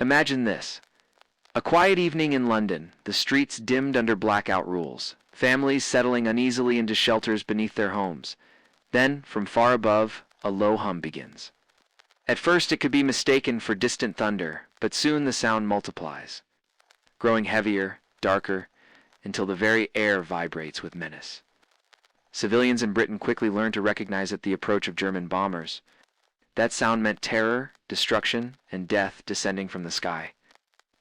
Imagine this. A quiet evening in London, the streets dimmed under blackout rules, families settling uneasily into shelters beneath their homes. Then, from far above, a low hum begins. At first it could be mistaken for distant thunder, but soon the sound multiplies, growing heavier, darker, until the very air vibrates with menace. Civilians in Britain quickly learned to recognize it the approach of German bombers. That sound meant terror, destruction, and death descending from the sky.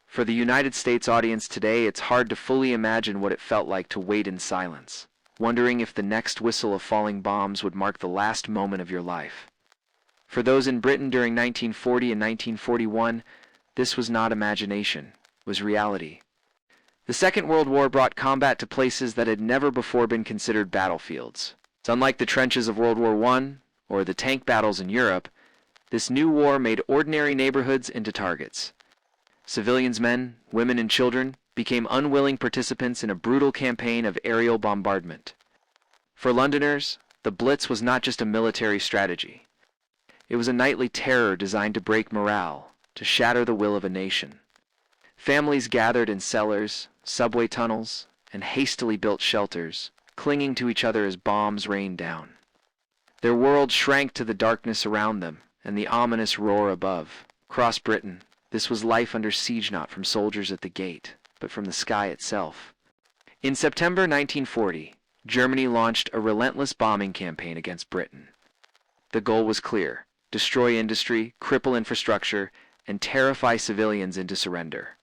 For the United States audience today, it's hard to fully imagine what it felt like to wait in silence, wondering if the next whistle of falling bombs would mark the last moment of your life. For those in Britain during 1940 and 1941, this was not imagination, it was reality. The Second World War brought combat to places that had never before been considered battlefields. It's unlike the trenches of World War I or the tank battles in Europe. This new war made ordinary neighborhoods into targets. Civilians, men, women, and children became unwilling participants in a brutal campaign of aerial bombardment. For Londoners, the Blitz was not just a military strategy. It was a nightly terror designed to break morale, to shatter the will of a nation. Families gathered in cellars, subway tunnels, and hastily built shelters, clinging to each other as bombs rained down. Their world shrank to the darkness around them and the ominous roar above. Across Britain, this was life under siege, not from soldiers at the gate, but from the sky itself. In September 1940, Germany launched a relentless bombing campaign against Britain. The goal was clear: destroy industry, cripple infrastructure, and terrify civilians into surrender.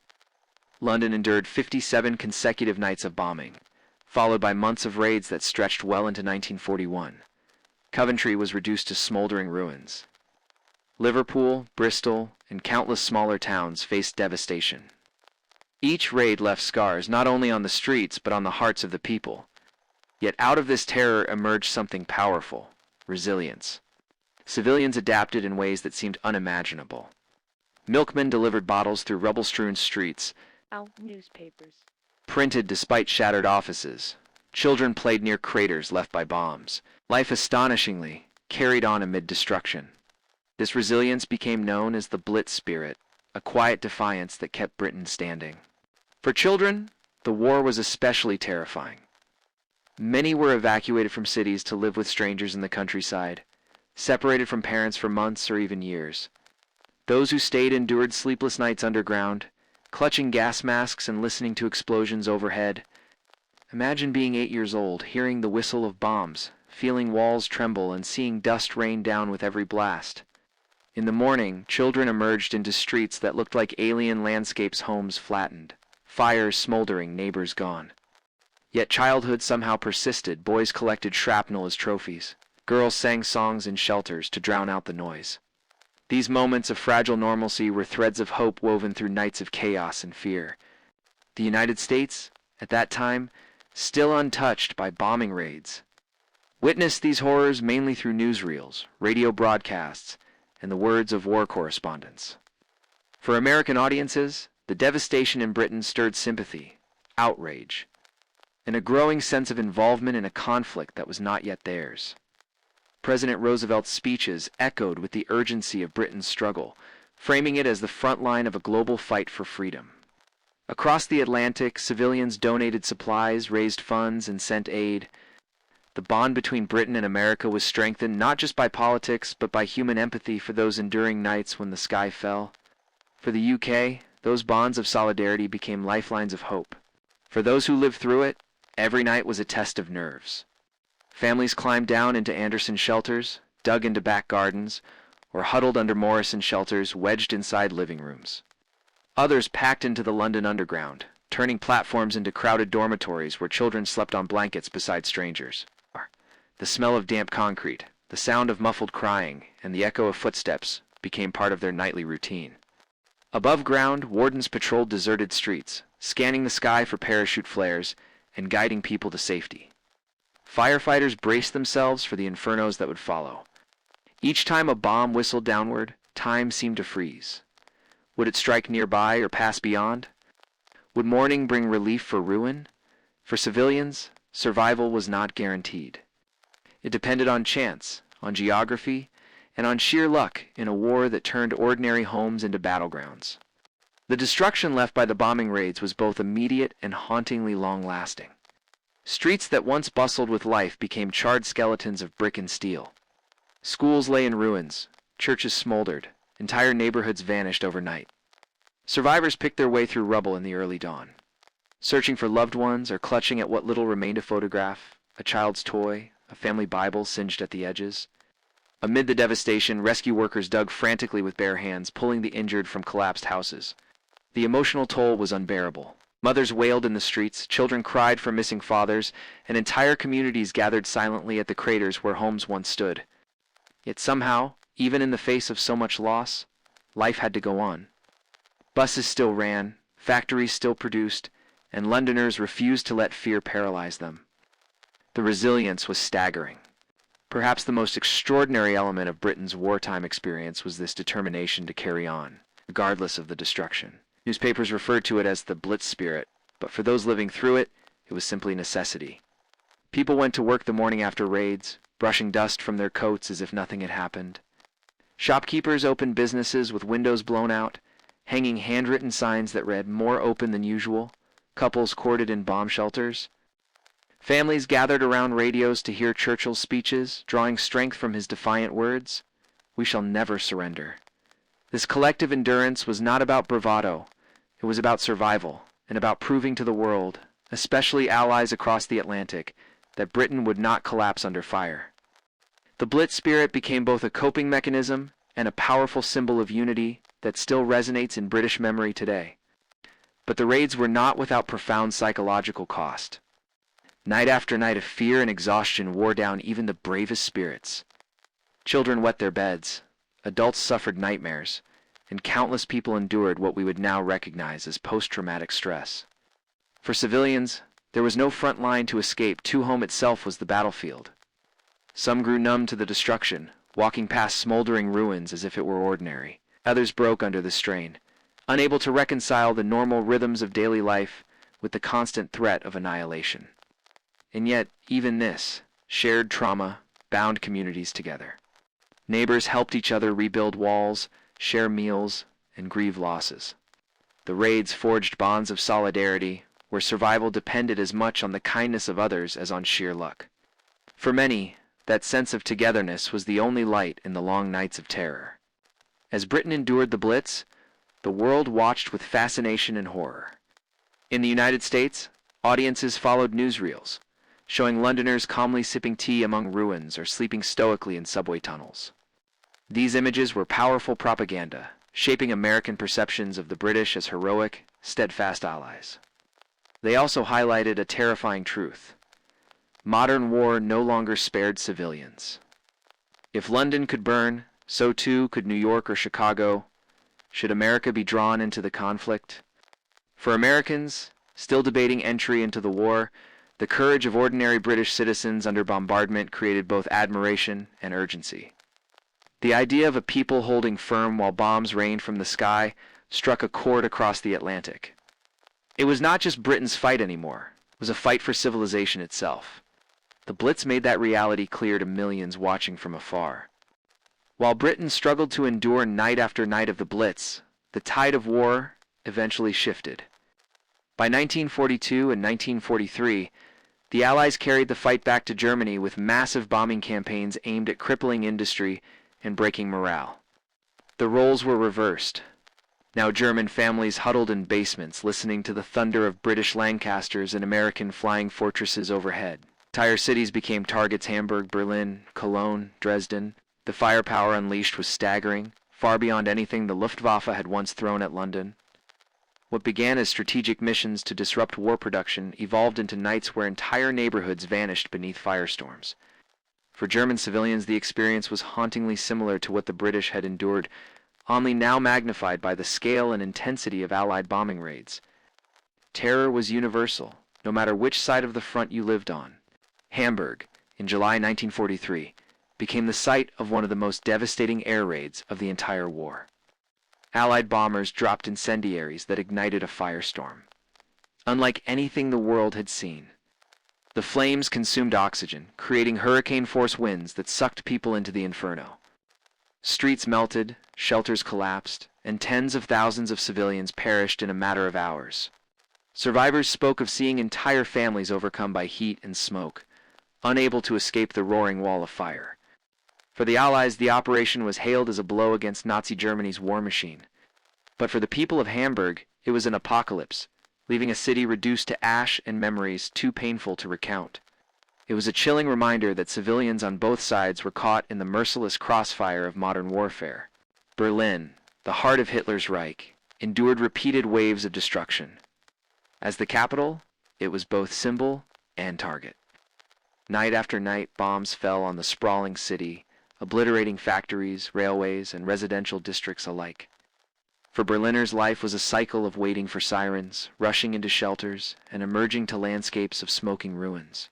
London endured 57 consecutive nights of bombing, followed by months of raids that stretched well into 1941. Coventry was reduced to smoldering ruins. Liverpool, Bristol, and countless smaller towns faced devastation. Each raid left scars not only on the streets but on the hearts of the people. Yet out of this terror emerged something powerful: resilience. Civilians adapted in ways that seemed unimaginable. Milkmen delivered bottles through rubble-strewn streets, newspapers printed despite shattered offices. Children played near craters left by bombs. Life astonishingly carried on amid destruction. This resilience became known as the Blitz spirit, a quiet defiance that kept Britain standing. For children, the war was especially terrifying. Many were evacuated from cities to live with strangers in the countryside, separated from parents for months or even years. Those who stayed endured sleepless nights underground, clutching gas masks and listening to explosions overhead. Imagine being 8 years old, hearing the whistle of bombs, feeling walls tremble, and seeing dust rain down with every blast. In the morning, children emerged into streets that looked like alien landscapes, homes flattened, fires smoldering, neighbors gone. Yet childhood somehow persisted. Boys collected shrapnel as trophies. Girls sang songs in shelters to drown out the noise. These moments of fragile normalcy were threads of hope woven through nights of chaos and fear. The United States, at that time, still untouched by bombing raids, witnessed these horrors mainly through newsreels, radio broadcasts, and the words of war correspondents. For American audiences, the devastation in Britain stirred sympathy, outrage, and a growing sense of involvement in a conflict that was not yet theirs. President Roosevelt's speeches echoed with the urgency of Britain's struggle, framing it as the front line of a global fight for freedom. Across the Atlantic, civilians donated supplies, raised funds, and sent aid. The bond between Britain and America was strengthened not just by politics, but by human empathy for those enduring nights when the sky fell. For the UK, those bonds of solidarity became lifelines of hope. For those who lived through it, every night was a test of nerves. Families climbed down into Anderson shelters, dug into back gardens, or huddled under Morrison shelters wedged inside living rooms. Others packed into the London Underground, turning platforms into crowded dormitories where children slept on blankets beside strangers. The smell of damp concrete, the sound of muffled crying, and the echo of footsteps became part of their nightly routine. Above ground, wardens patrolled deserted streets, scanning the sky for parachute flares and guiding people to safety. Firefighters braced themselves for the infernos that would follow. Each time a bomb whistled downward, time seemed to freeze. Would it strike nearby or pass beyond? Would morning bring relief for ruin? For civilians, survival was not guaranteed. It depended on chance, on geography, and on sheer luck in a war that turned ordinary homes into battlegrounds. The destruction left by the bombing raids was both immediate and hauntingly long-lasting. Streets that once bustled with life became charred skeletons of brick and steel. Schools lay in ruins, churches smoldered, entire neighborhoods vanished overnight. Survivors picked their way through rubble in the early dawn, searching for loved ones or clutching at what little remained to photograph, a child's toy, a family Bible singed at the edges. Amid the devastation, rescue workers dug frantically with bare hands, pulling the injured from collapsed houses. The emotional toll was unbearable. Mothers wailed in the streets, children cried for missing fathers, and entire communities gathered silently at the craters where homes once stood. Yet somehow, even in the face of so much loss, life had to go on. Buses still ran, factories still produced, and Londoners refused to let fear paralyze them. The resilience was staggering. Perhaps the most extraordinary element of Britain's wartime experience was this determination to carry on, regardless of the destruction. Newspapers referred to it as the Blitz spirit, but for those living through it, it was simply necessity. People went to work the morning after raids, brushing dust from their coats as if nothing had happened. Shopkeepers opened businesses with windows blown out, hanging handwritten signs that read, "More open than usual." Couples courted in bomb shelters. Families gathered around radios to hear Churchill's speeches, drawing strength from his defiant words, "We shall never surrender." This collective endurance was not about bravado. It was about survival, and about proving to the world, especially allies across the Atlantic, that Britain would not collapse under fire. The Blitz spirit became both a coping mechanism and a powerful symbol of unity that still resonates in British memory today. But the raids were not without profound psychological cost. Night after night of fear and exhaustion wore down even the bravest spirits. Children wet their beds, adults suffered nightmares, and countless people endured what we would now recognize as post-traumatic stress. For civilians, there was no front line to escape. Home itself was the battlefield. Some grew numb to the destruction, walking past smoldering ruins as if it were ordinary. Others broke under the strain, unable to reconcile the normal rhythms of daily life with the constant threat of annihilation. And yet, even this, shared trauma, bound communities together. Neighbors helped each other rebuild walls, share meals, and grieve losses. The raids forged bonds of solidarity, where survival depended as much on the kindness of others as on sheer luck. For many, that sense of togetherness was the only light in the long nights of terror. As Britain endured the Blitz, the world watched with fascination and horror. In the United States, audiences followed newsreels, showing Londoners calmly sipping tea among ruins or sleeping stoically in subway tunnels. These images were powerful propaganda, shaping American perceptions of the British as heroic, steadfast allies. They also highlighted a terrifying truth. Modern war no longer spared civilians. If London could burn, so too could New York or Chicago. Should America be drawn into the conflict? For Americans, still debating entry into the war, the courage of ordinary British citizens under bombardment created both admiration and urgency. The idea of a people holding firm while bombs rained from the sky struck a chord across the Atlantic. It was not just Britain's fight anymore. It was a fight for civilization itself. The Blitz made that reality clear to millions watching from afar. While Britain struggled to endure night after night of the Blitz, the tide of war eventually shifted. By 1942 and 1943, the Allies carried the fight back to Germany with massive bombing campaigns aimed at crippling industry and breaking morale. The roles were reversed. Now German families huddled in basements, listening to the thunder of British Lancasters and American flying fortresses overhead. Entire cities became targets: Hamburg, Berlin, Cologne, Dresden. The firepower unleashed was staggering, far beyond anything the Luftwaffe had once thrown at London. What began as strategic missions to disrupt war production evolved into nights where entire neighborhoods vanished beneath firestorms. For German civilians, the experience was hauntingly similar to what the British had endured, only now magnified by the scale and intensity of Allied bombing raids. Terror was universal, no matter which side of the front you lived on. Hamburg, in July 1943, became the site of one of the most devastating air raids of the entire war. Allied bombers dropped incendiaries that ignited a firestorm. Unlike anything the world had seen, the flames consumed oxygen, creating hurricane-force winds that sucked people into the inferno. Streets melted, shelters collapsed, and tens of thousands of civilians perished in a matter of hours. Survivors spoke of seeing entire families overcome by heat and smoke, unable to escape the roaring wall of fire. For the Allies, the operation was hailed as a blow against Nazi Germany's war machine. But for the people of Hamburg, it was an apocalypse, leaving a city reduced to ash and memories too painful to recount. It was a chilling reminder that civilians on both sides were caught in the merciless crossfire of modern warfare. Berlin, the heart of Hitler's Reich, endured repeated waves of destruction. As the capital, it was both symbol and target. Night after night, bombs fell on the sprawling city, obliterating factories, railways, and residential districts alike. For Berliners, life was a cycle of waiting for sirens, rushing into shelters, and emerging to landscapes of smoking ruins.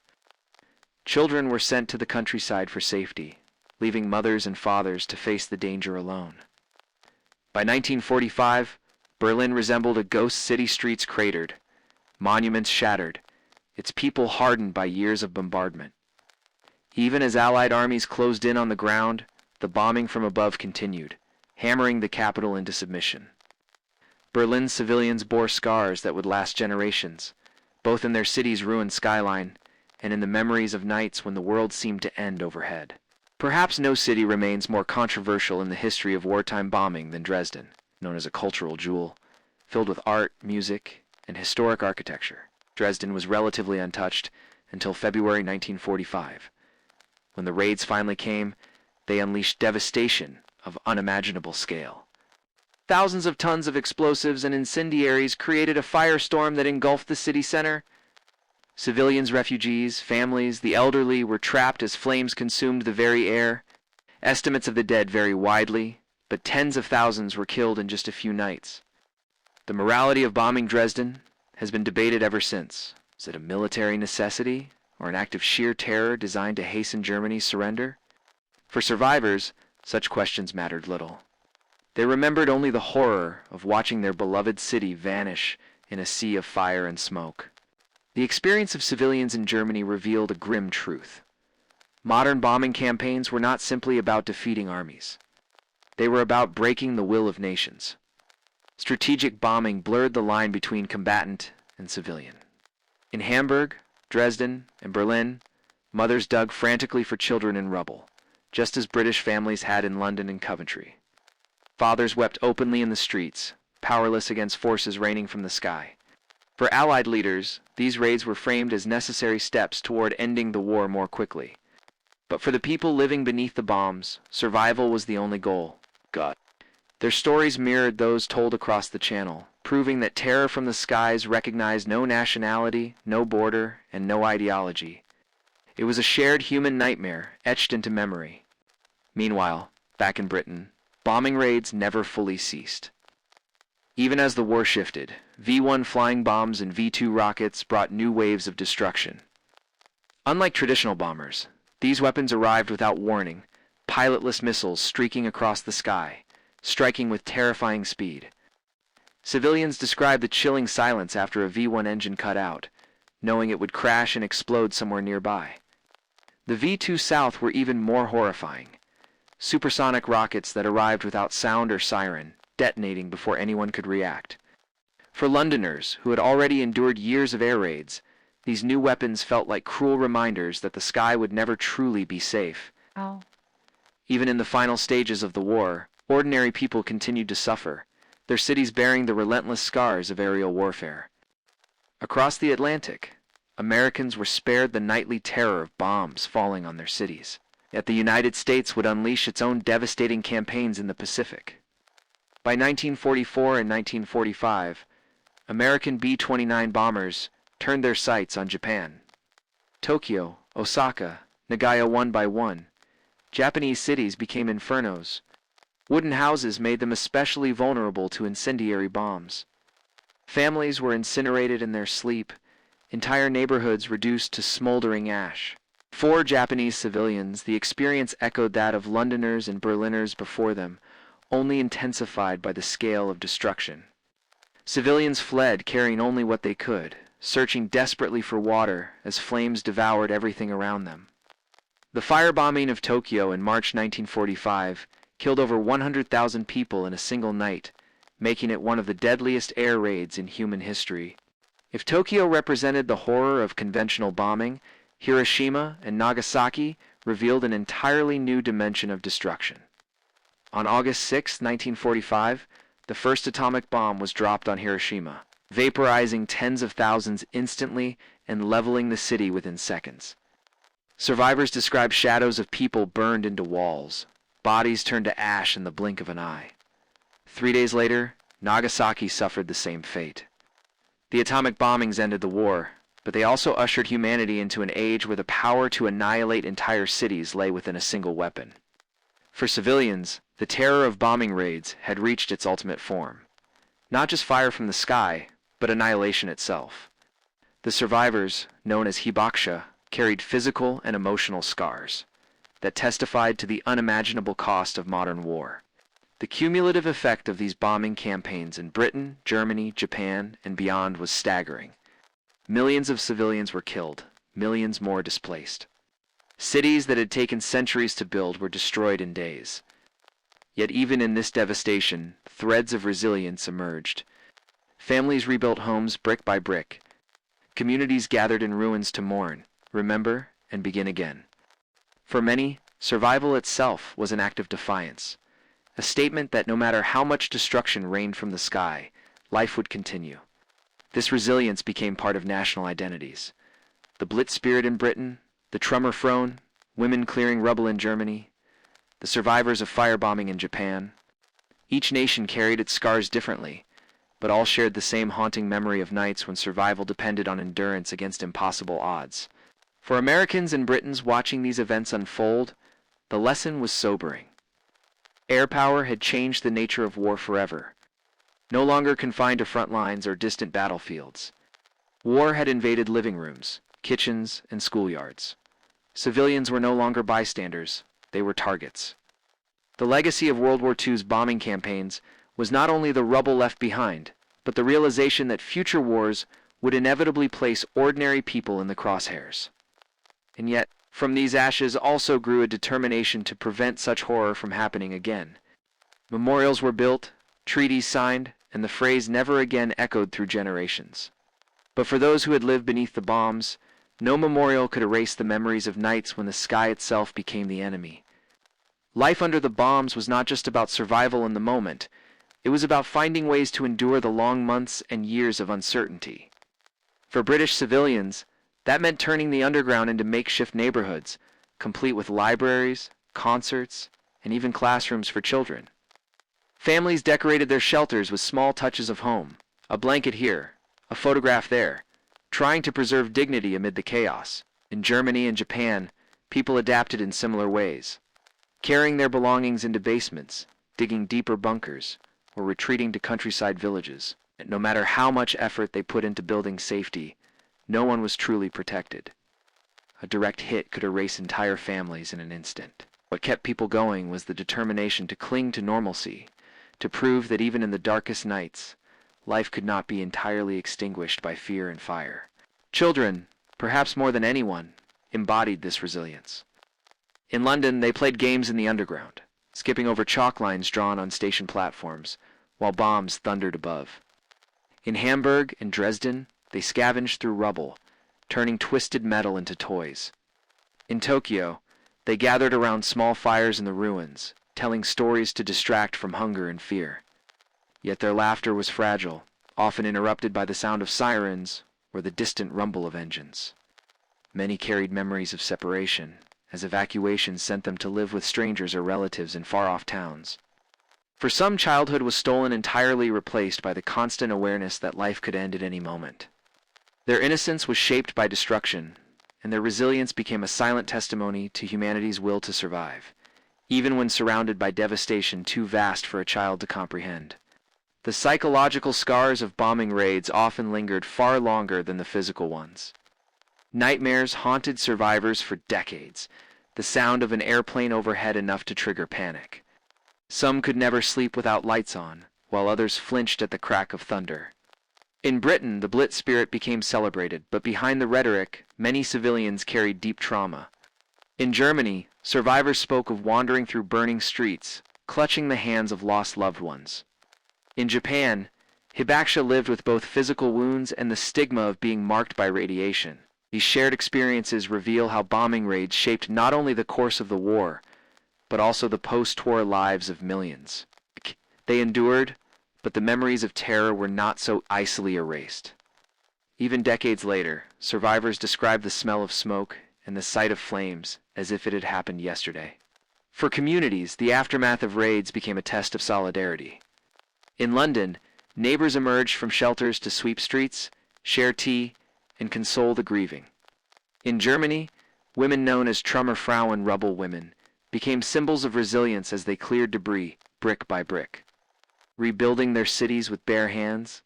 Children were sent to the countryside for safety, leaving mothers and fathers to face the danger alone. By 1945, Berlin resembled a ghost city, streets cratered, monuments shattered, its people hardened by years of bombardment. Even as Allied armies closed in on the ground, the bombing from above continued, hammering the capital into submission. Berlin's civilians bore scars that would last generations, both in their city's ruined skyline and in the memories of nights when the world seemed to end overhead. Perhaps no city remains more controversial in the history of wartime bombing than Dresden, known as a cultural jewel, filled with art, music, and historic architecture. Dresden was relatively untouched until February 1945. When the raids finally came, they unleashed devastation of unimaginable scale. Thousands of tons of explosives and incendiaries created a firestorm that engulfed the city center. Civilians, refugees, families, the elderly were trapped as flames consumed the very air. Estimates of the dead vary widely, but tens of thousands were killed in just a few nights. The morality of bombing Dresden has been debated ever since. Is it a military necessity or an act of sheer terror designed to hasten Germany's surrender? For survivors, such questions mattered little. They remembered only the horror of watching their beloved city vanish in a sea of fire and smoke. The experience of civilians in Germany revealed a grim truth. Modern bombing campaigns were not simply about defeating armies. They were about breaking the will of nations. Strategic bombing blurred the line between combatant and civilian. In Hamburg, Dresden, and Berlin, mothers dug frantically for children in rubble, just as British families had in London and Coventry. Fathers wept openly in the streets, powerless against forces raining from the sky. For Allied leaders, these raids were framed as necessary steps toward ending the war more quickly. But for the people living beneath the bombs, survival was the only goal. God. Their stories mirrored those told across the Channel, proving that terror from the skies recognized no nationality, no border, and no ideology. It was a shared human nightmare etched into memory. Meanwhile, back in Britain, bombing raids never fully ceased. Even as the war shifted, V-1 flying bombs and V-2 rockets brought new waves of destruction. Unlike traditional bombers, these weapons arrived without warning, pilotless missiles streaking across the sky, striking with terrifying speed. Civilians described the chilling silence after a V-1 engine cut out, knowing it would crash and explode somewhere nearby. The V-2 South were even more horrifying. Supersonic rockets that arrived without sound or siren, detonating before anyone could react. For Londoners, who had already endured years of air raids, these new weapons felt like cruel reminders that the sky would never truly be safe. Oh. Even in the final stages of the war, ordinary people continued to suffer, their cities bearing the relentless scars of aerial warfare. Across the Atlantic, Americans were spared the nightly terror of bombs falling on their cities. Yet the United States would unleash its own devastating campaigns in the Pacific. By 1944 and 1945, American B-29 bombers turned their sights on Japan. Tokyo, Osaka, Nagoya one by one, Japanese cities became infernos. Wooden houses made them especially vulnerable to incendiary bombs. Families were incinerated in their sleep, entire neighborhoods reduced to smoldering ash. For Japanese civilians, the experience echoed that of Londoners and Berliners before them, only intensified by the scale of destruction. Civilians fled carrying only what they could, searching desperately for water as flames devoured everything around them. The firebombing of Tokyo in March 1945 killed over 100,000 people in a single night, making it one of the deadliest air raids in human history. If Tokyo represented the horror of conventional bombing, Hiroshima and Nagasaki revealed an entirely new dimension of destruction. On August 6, 1945, the first atomic bomb was dropped on Hiroshima, vaporizing tens of thousands instantly and leveling the city within seconds. Survivors describe shadows of people burned into walls, bodies turned to ash in the blink of an eye. 3 days later, Nagasaki suffered the same fate. The atomic bombings ended the war, but they also ushered humanity into an age where the power to annihilate entire cities lay within a single weapon. For civilians, the terror of bombing raids had reached its ultimate form. Not just fire from the sky, but annihilation itself. The survivors, known as hibakusha, carried physical and emotional scars that testified to the unimaginable cost of modern war. The cumulative effect of these bombing campaigns in Britain, Germany, Japan, and beyond was staggering. Millions of civilians were killed, millions more displaced. Cities that had taken centuries to build were destroyed in days. Yet even in this devastation, threads of resilience emerged. Families rebuilt homes brick by brick. Communities gathered in ruins to mourn, remember, and begin again. For many, survival itself was an act of defiance, a statement that no matter how much destruction rained from the sky, life would continue. This resilience became part of national identities. The Blitz spirit in Britain, the Trümmerfrauen, women clearing rubble in Germany, the survivors of firebombing in Japan. Each nation carried its scars differently, but all shared the same haunting memory of nights when survival depended on endurance against impossible odds. For Americans and Britons watching these events unfold, the lesson was sobering. Air power had changed the nature of war forever, no longer confined to front lines or distant battlefields. War had invaded living rooms, kitchens, and schoolyards. Civilians were no longer bystanders, they were targets. The legacy of World War II's bombing campaigns was not only the rubble left behind, but the realization that future wars would inevitably place ordinary people in the crosshairs. And yet, from these ashes also grew a determination to prevent such horror from happening again. Memorials were built, treaties signed, and the phrase never again echoed through generations. But for those who had lived beneath the bombs, no memorial could erase the memories of nights when the sky itself became the enemy. Life under the bombs was not just about survival in the moment, it was about finding ways to endure the long months and years of uncertainty. For British civilians, that meant turning the underground into makeshift neighborhoods, complete with libraries, concerts, and even classrooms for children. Families decorated their shelters with small touches of home, a blanket here, a photograph there, trying to preserve dignity amid the chaos. In Germany and Japan, people adapted in similar ways, carrying their belongings into basements, digging deeper bunkers, or retreating to countryside villages. And no matter how much effort they put into building safety, no one was truly protected. A direct hit could erase entire families in an instant. What kept people going was the determination to cling to normalcy, to prove that even in the darkest nights, life could not be entirely extinguished by fear and fire. Children, perhaps more than anyone, embodied this resilience. In London, they played games in the underground, skipping over chalk lines drawn on station platforms, while bombs thundered above. In Hamburg and Dresden, they scavenged through rubble, turning twisted metal into toys. In Tokyo, they gathered around small fires in the ruins, telling stories to distract from hunger and fear. Yet their laughter was fragile, often interrupted by the sound of sirens or the distant rumble of engines. Many carried memories of separation, as evacuations sent them to live with strangers or relatives in far-off towns. For some, childhood was stolen entirely, replaced by the constant awareness that life could end at any moment. Their innocence was shaped by destruction, and their resilience became a silent testimony to humanity's will to survive, even when surrounded by devastation too vast for a child to comprehend. The psychological scars of bombing raids often lingered far longer than the physical ones. Nightmares haunted survivors for decades, the sound of an airplane overhead enough to trigger panic. Some could never sleep without lights on, while others flinched at the crack of thunder. In Britain, the Blitz spirit became celebrated, but behind the rhetoric, many civilians carried deep trauma. In Germany, survivors spoke of wandering through burning streets, clutching the hands of lost loved ones. In Japan, Hibakusha lived with both physical wounds and the stigma of being marked by radiation. These shared experiences reveal how bombing raids shaped not only the course of the war, but also the post-war lives of millions. They endured, but the memories of terror were not so easily erased. Even decades later, survivors describe the smell of smoke and the sight of flames as if it had happened yesterday. For communities, the aftermath of raids became a test of solidarity. In London, neighbors emerged from shelters to sweep streets, share tea, and console the grieving. In Germany, women known as Trümmerfrauen, rubble women, became symbols of resilience as they cleared debris, brick by brick, rebuilding their cities with bare hands.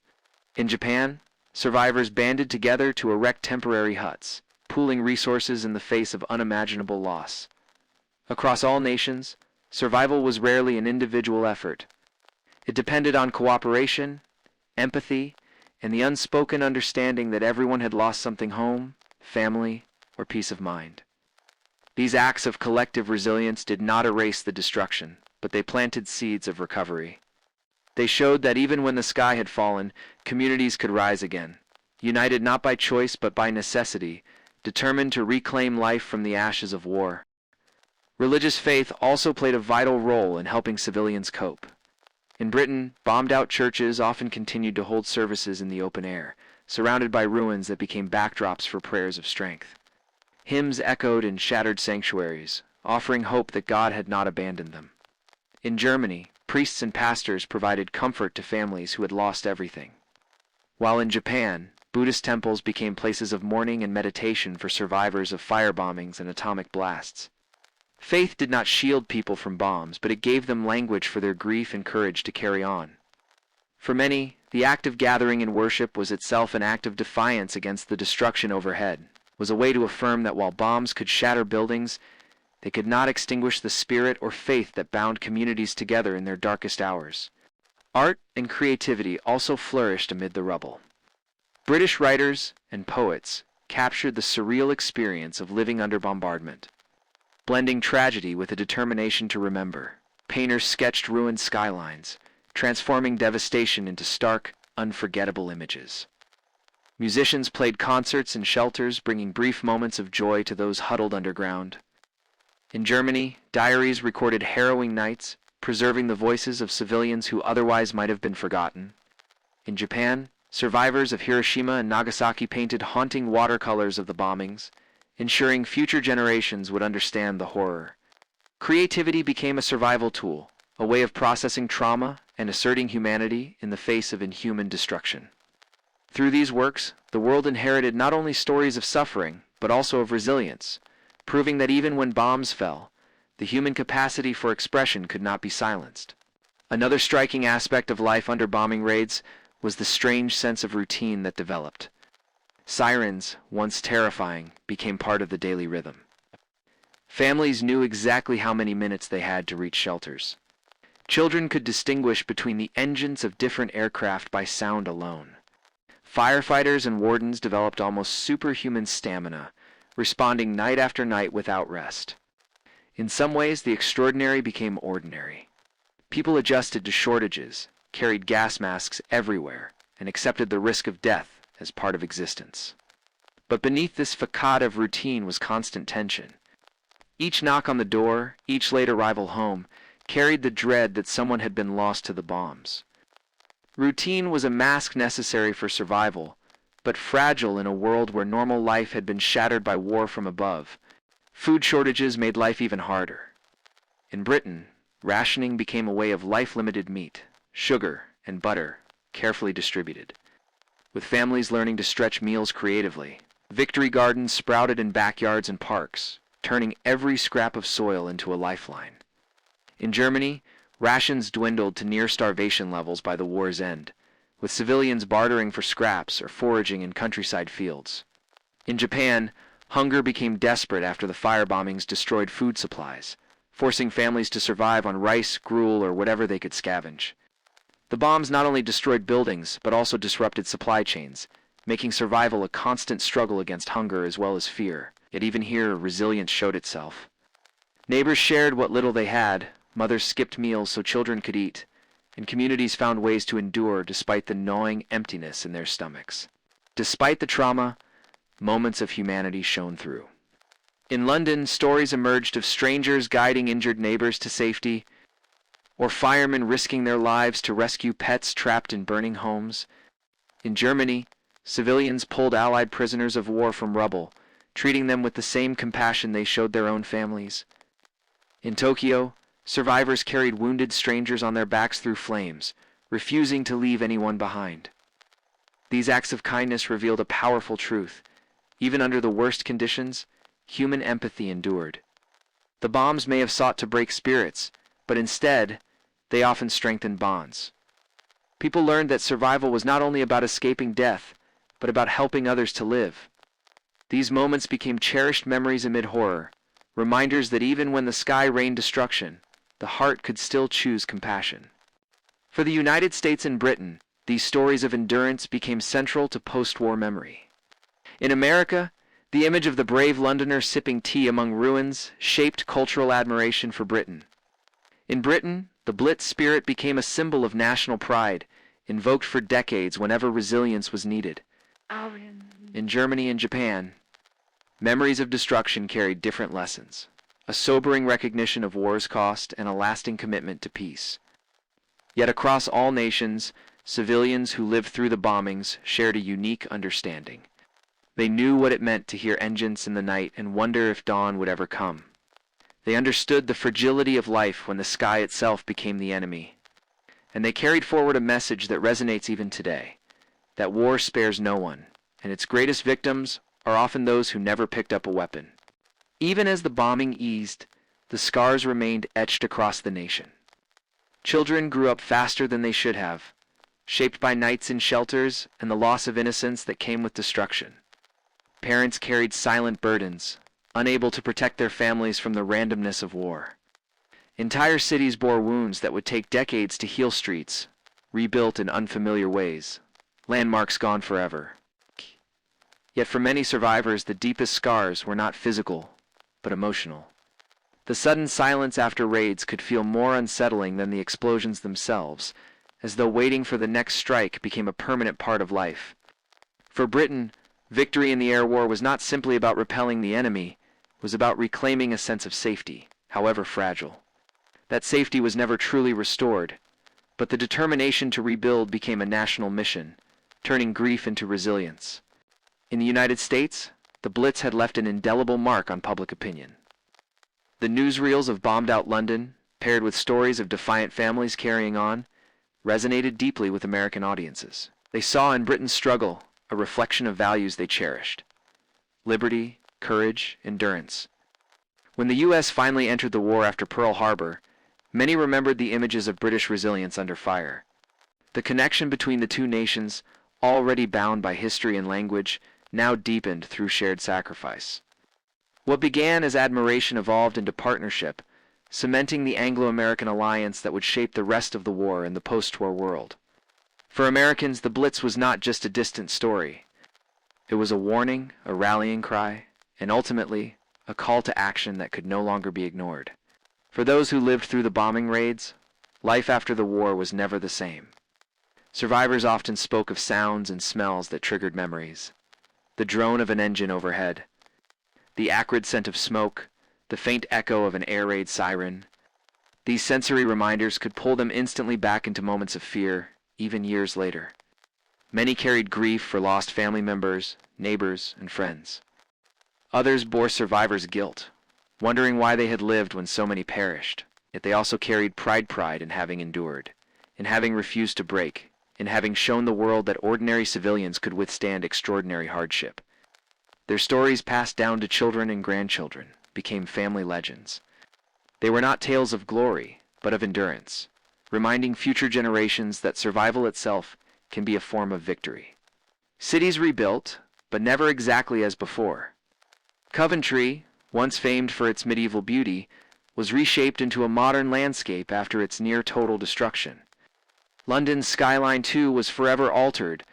In Japan, survivors banded together to erect temporary huts, pooling resources in the face of unimaginable loss. Across all nations, survival was rarely an individual effort. It depended on cooperation, empathy, and the unspoken understanding that everyone had lost something: home, family, or peace of mind. These acts of collective resilience did not erase the destruction, but they planted seeds of recovery. They showed that even when the sky had fallen, communities could rise again, united not by choice but by necessity, determined to reclaim life from the ashes of war. Religious faith also played a vital role in helping civilians cope. In Britain, bombed-out churches often continued to hold services in the open air, surrounded by ruins that became backdrops for prayers of strength. Hymns echoed in shattered sanctuaries, offering hope that God had not abandoned them. In Germany, priests and pastors provided comfort to families who had lost everything. While in Japan, Buddhist temples became places of mourning and meditation for survivors of firebombings and atomic blasts. Faith did not shield people from bombs, but it gave them language for their grief and courage to carry on. For many, the act of gathering in worship was itself an act of defiance against the destruction overhead, was a way to affirm that while bombs could shatter buildings, they could not extinguish the spirit or faith that bound communities together in their darkest hours. Art and creativity also flourished amid the rubble. British writers and poets captured the surreal experience of living under bombardment. Blending tragedy with a determination to remember, painters sketched ruined skylines, transforming devastation into stark, unforgettable images. Musicians played concerts in shelters, bringing brief moments of joy to those huddled underground. In Germany, diaries recorded harrowing nights, preserving the voices of civilians who otherwise might have been forgotten. In Japan, survivors of Hiroshima and Nagasaki painted haunting watercolors of the bombings, ensuring future generations would understand the horror. Creativity became a survival tool, a way of processing trauma and asserting humanity in the face of inhuman destruction. Through these works, the world inherited not only stories of suffering, but also of resilience, proving that even when bombs fell, the human capacity for expression could not be silenced. Another striking aspect of life under bombing raids was the strange sense of routine that developed. Sirens, once terrifying, became part of the daily rhythm. Families knew exactly how many minutes they had to reach shelters. Children could distinguish between the engines of different aircraft by sound alone. Firefighters and wardens developed almost superhuman stamina, responding night after night without rest. In some ways, the extraordinary became ordinary. People adjusted to shortages, carried gas masks everywhere, and accepted the risk of death as part of existence. But beneath this facade of routine was constant tension. Each knock on the door, each late arrival home, carried the dread that someone had been lost to the bombs. Routine was a mask necessary for survival, but fragile in a world where normal life had been shattered by war from above. Food shortages made life even harder. In Britain, rationing became a way of life-limited meat, sugar, and butter, carefully distributed. With families learning to stretch meals creatively, victory gardens sprouted in backyards and parks, turning every scrap of soil into a lifeline. In Germany, rations dwindled to near starvation levels by the war's end, with civilians bartering for scraps or foraging in countryside fields. In Japan, hunger became desperate after the firebombings destroyed food supplies, forcing families to survive on rice, gruel, or whatever they could scavenge. The bombs not only destroyed buildings, but also disrupted supply chains, making survival a constant struggle against hunger as well as fear. Yet even here, resilience showed itself. Neighbors shared what little they had, mothers skipped meals so children could eat, and communities found ways to endure despite the gnawing emptiness in their stomachs. Despite the trauma, moments of humanity shone through. In London, stories emerged of strangers guiding injured neighbors to safety, or firemen risking their lives to rescue pets trapped in burning homes. In Germany, civilians pulled Allied prisoners of war from rubble, treating them with the same compassion they showed their own families. In Tokyo, survivors carried wounded strangers on their backs through flames, refusing to leave anyone behind. These acts of kindness revealed a powerful truth. Even under the worst conditions, human empathy endured. The bombs may have sought to break spirits, but instead, they often strengthened bonds. People learned that survival was not only about escaping death, but about helping others to live. These moments became cherished memories amid horror, reminders that even when the sky rained destruction, the heart could still choose compassion. For the United States and Britain, these stories of endurance became central to post-war memory. In America, the image of the brave Londoner sipping tea among ruins shaped cultural admiration for Britain. In Britain, the Blitz spirit became a symbol of national pride, invoked for decades whenever resilience was needed. In Germany and Japan, memories of destruction carried different lessons, a sobering recognition of war's cost and a lasting commitment to peace. Yet across all nations, civilians who lived through the bombings shared a unique understanding. They knew what it meant to hear engines in the night and wonder if dawn would ever come. They understood the fragility of life when the sky itself became the enemy. And they carried forward a message that resonates even today, that war spares no one, and its greatest victims are often those who never picked up a weapon. Even as the bombing eased, the scars remained etched across the nation. Children grew up faster than they should have, shaped by nights in shelters and the loss of innocence that came with destruction. Parents carried silent burdens, unable to protect their families from the randomness of war. Entire cities bore wounds that would take decades to heal, streets rebuilt in unfamiliar ways, landmarks gone forever. Yet for many survivors, the deepest scars were not physical, but emotional. The sudden silence after raids could feel more unsettling than the explosions themselves, as though waiting for the next strike became a permanent part of life. For Britain, victory in the air war was not simply about repelling the enemy, it was about reclaiming a sense of safety, however fragile. That safety was never truly restored, but the determination to rebuild became a national mission, turning grief into resilience. In the United States, the Blitz had left an indelible mark on public opinion. The newsreels of bombed-out London, paired with stories of defiant families carrying on, resonated deeply with American audiences. They saw in Britain's struggle a reflection of values they cherished: liberty, courage, endurance. When the U.S. finally entered the war after Pearl Harbor, many remembered the images of British resilience under fire. The connection between the two nations, already bound by history and language, now deepened through shared sacrifice. What began as admiration evolved into partnership, cementing the Anglo-American alliance that would shape the rest of the war and the post-war world. For Americans, the Blitz was not just a distant story. It was a warning, a rallying cry, and ultimately, a call to action that could no longer be ignored. For those who lived through the bombing raids, life after the war was never the same. Survivors often spoke of sounds and smells that triggered memories. The drone of an engine overhead, the acrid scent of smoke, the faint echo of an air raid siren. These sensory reminders could pull them instantly back into moments of fear, even years later. Many carried grief for lost family members, neighbors, and friends. Others bore survivors' guilt, wondering why they had lived when so many perished. Yet they also carried pride in having endured, in having refused to break, in having shown the world that ordinary civilians could withstand extraordinary hardship. Their stories passed down to children and grandchildren, became family legends. They were not tales of glory, but of endurance, reminding future generations that survival itself can be a form of victory. Cities rebuilt, but never exactly as before. Coventry, once famed for its medieval beauty, was reshaped into a modern landscape after its near-total destruction. London's skyline, too, was forever altered,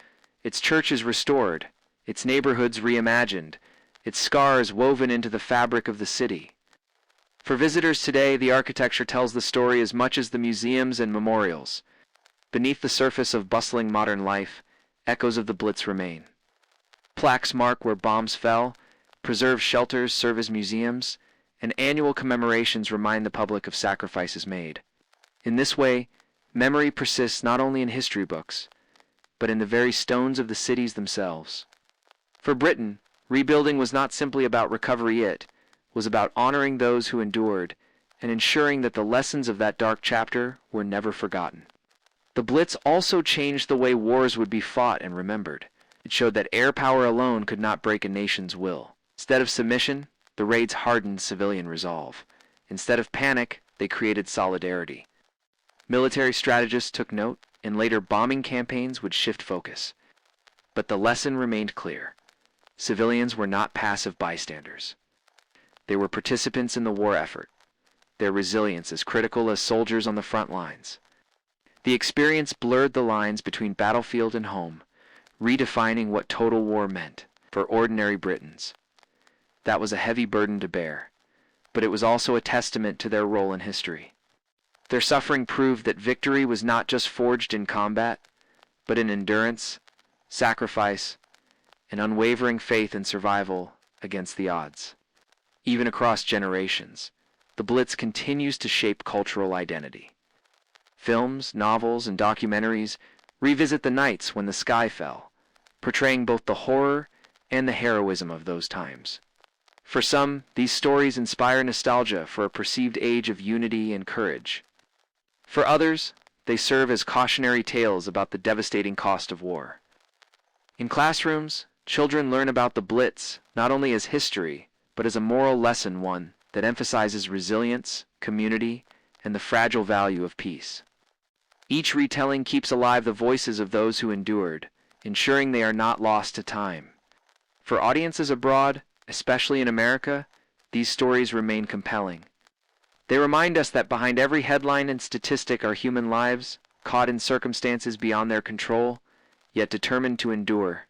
its churches restored, its neighborhoods reimagined, its scars woven into the fabric of the city. For visitors today, the architecture tells the story as much as the museums and memorials. Beneath the surface of bustling modern life, echoes of the Blitz remain. Plaques mark where bombs fell, preserved shelters serve as museums, and annual commemorations remind the public of sacrifices made. In this way, memory persists not only in history books, but in the very stones of the cities themselves. For Britain, rebuilding was not simply about recovery, it was about honoring those who endured and ensuring that the lessons of that dark chapter were never forgotten. The Blitz also changed the way wars would be fought and remembered. It showed that air power alone could not break a nation's will. Instead of submission, the raids hardened civilian resolve. Instead of panic, they created solidarity. Military strategists took note, and later bombing campaigns would shift focus. But the lesson remained clear. Civilians were not passive bystanders. They were participants in the war effort, their resilience as critical as soldiers on the front lines. The experience blurred the lines between battlefield and home, redefining what total war meant for ordinary Britons. That was a heavy burden to bear, but it was also a testament to their role in history. Their suffering proved that victory was not just forged in combat, but in endurance, sacrifice, and unwavering faith in survival against the odds. Even across generations, the Blitz continues to shape cultural identity. Films, novels, and documentaries revisit the nights when the sky fell, portraying both the horror and the heroism of those times. For some, these stories inspire nostalgia for a perceived age of unity and courage. For others, they serve as cautionary tales about the devastating cost of war. In classrooms, children learn about the Blitz not only as history, but as a moral lesson, one that emphasizes resilience, community, and the fragile value of peace. Each retelling keeps alive the voices of those who endured, ensuring they are not lost to time. For audiences abroad, especially in America, these stories remain compelling. They remind us that behind every headline and statistic are human lives, caught in circumstances beyond their control, yet determined to endure.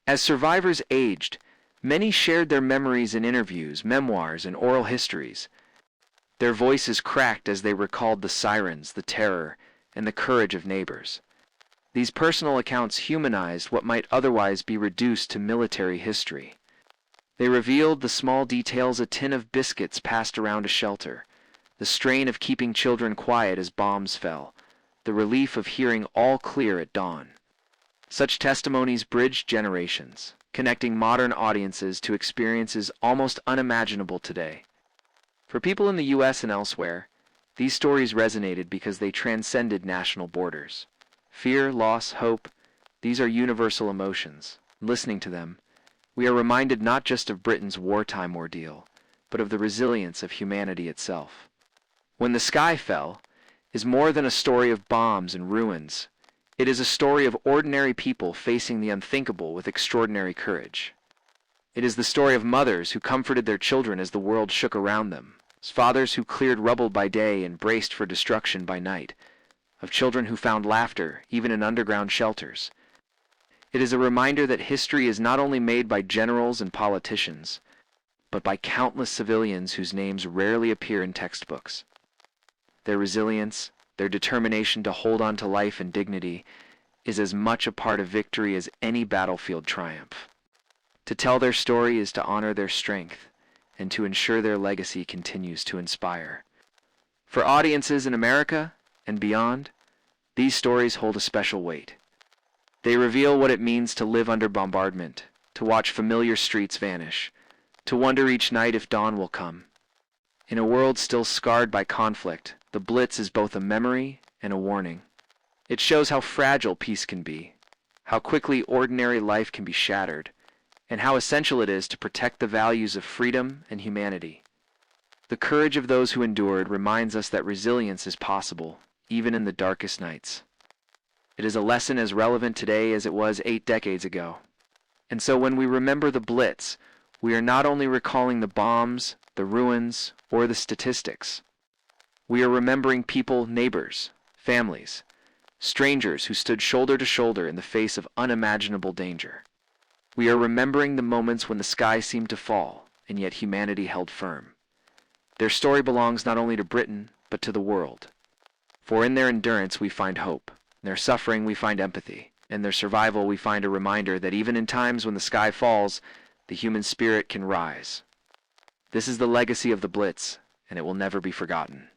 As survivors aged, many shared their memories in interviews, memoirs, and oral histories. Their voices cracked as they recalled the sirens, the terror, and the courage of neighbors. These personal accounts humanized what might otherwise be reduced to military history. They revealed the small details: a tin of biscuits passed around a shelter, the strain of keeping children quiet as bombs fell, the relief of hearing all clear at dawn. Such testimonies bridged generations, connecting modern audiences to experiences almost unimaginable today. For people in the U.S. and elsewhere, these stories resonated because they transcended national borders. Fear, loss, hope, these are universal emotions. Listening to them, we are reminded not just of Britain's wartime ordeal, but of the resilience of humanity itself. When the Sky Fell is more than a story of bombs and ruins. It is a story of ordinary people facing the unthinkable with extraordinary courage. It is the story of mothers who comforted their children as the world shook around them, fathers who cleared rubble by day and braced for destruction by night, of children who found laughter even in underground shelters. It is a reminder that history is not only made by generals and politicians, but by countless civilians whose names rarely appear in textbooks. Their resilience, their determination to hold on to life and dignity, is as much a part of victory as any battlefield triumph. To tell their story is to honor their strength, and to ensure their legacy continues to inspire. For audiences in America and beyond, these stories hold a special weight. They reveal what it means to live under bombardment, to watch familiar streets vanish, to wonder each night if dawn will come. In a world still scarred by conflict, the Blitz is both a memory and a warning. It shows how fragile peace can be, how quickly ordinary life can be shattered, and how essential it is to protect the values of freedom and humanity. The courage of those who endured reminds us that resilience is possible, even in the darkest nights. It is a lesson as relevant today as it was 8 decades ago. And so when we remember the Blitz, we are not only recalling the bombs, the ruins, or the statistics. We are remembering people, neighbors, families, strangers who stood shoulder to shoulder in the face of unimaginable danger. We are remembering the moments when the sky seemed to fall, and yet humanity held firm. Their story belongs not only to Britain, but to the world. For in their endurance we find hope, In their suffering, we find empathy. In their survival, we find a reminder that even in times when the sky falls, the human spirit can rise. This is the legacy of the Blitz, and it will never be forgotten.